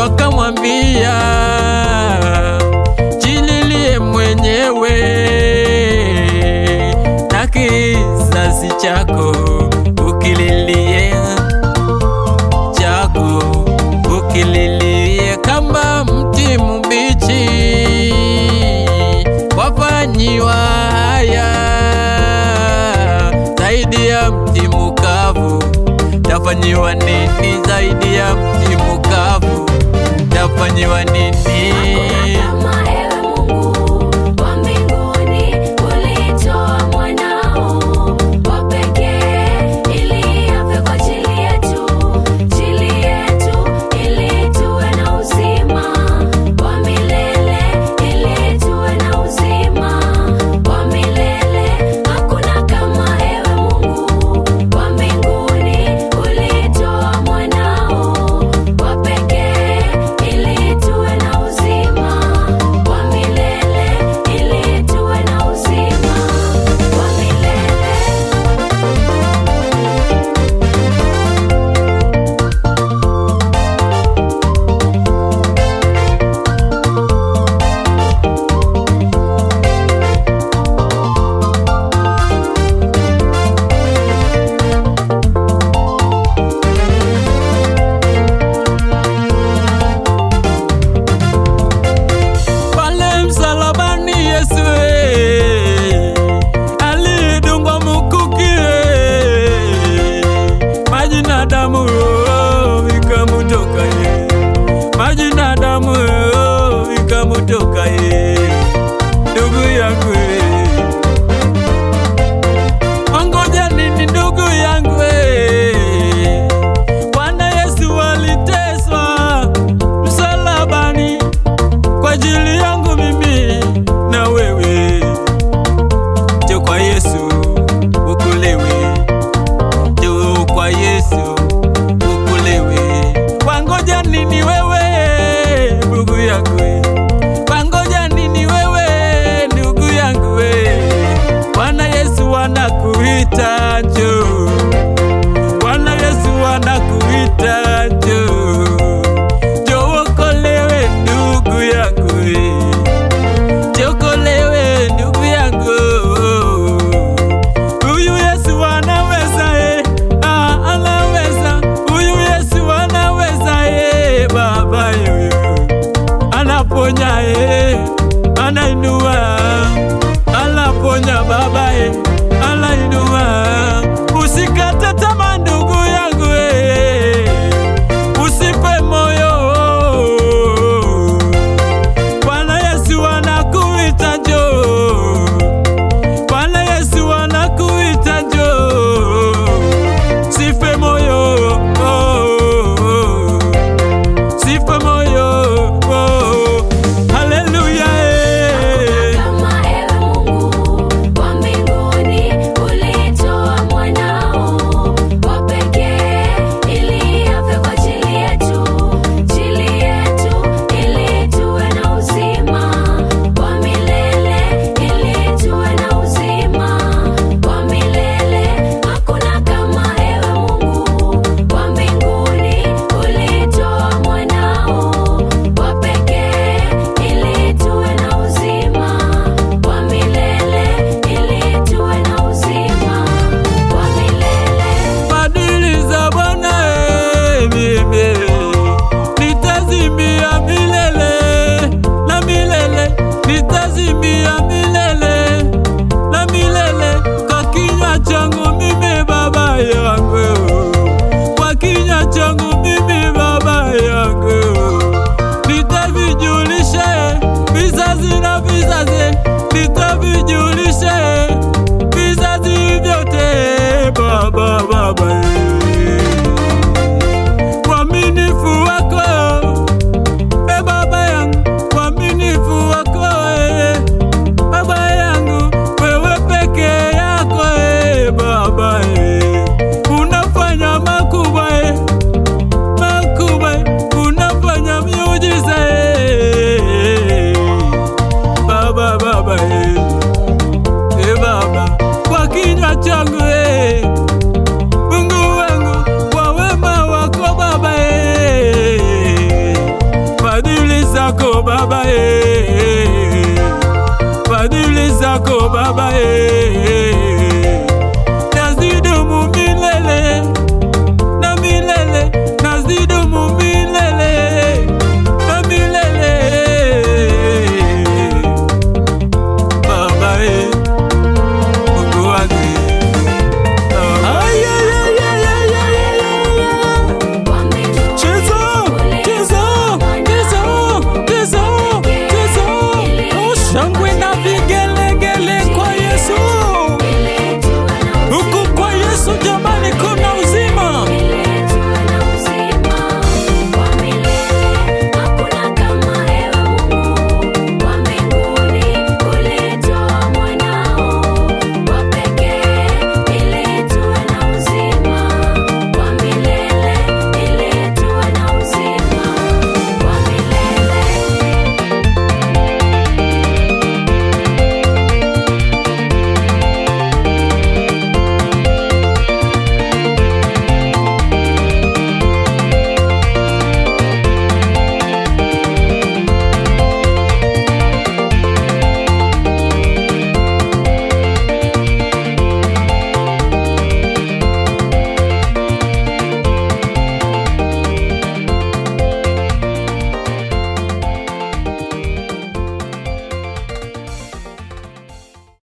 wakamwambia, jililie mwenyewe na kizazi chako ukililie, chako ukililie kama mti mbichi. Wafanyiwa haya zaidi ya mti mkavu, tafanyiwa nini zaidi ya mti mkavu? Tafanyiwa nini? Ikamutoka ye, ndugu yangu, wangoja nini ndugu yangu? Bwana Yesu aliteswa msalabani kwa ajili yangu mimi na wewe. Njoo kwa Yesu ukolewe, njoo kwa Yesu ukolewe. Wangoja nini wewe ndugu yangu? Wangoja nini wewe ndugu yangu? Bwana Yesu anakuita njoo, Bwana Yesu anakuita njoo, njoo ukolewe ndugu yangu, njoo ukolewe ndugu yangu. Huyu Yesu anaweza, anaweza, huyu Yesu anaweza, Baba yoyo anaponya, anainua, anaponya Baba, anainua. Baba, fadhili zako Baba,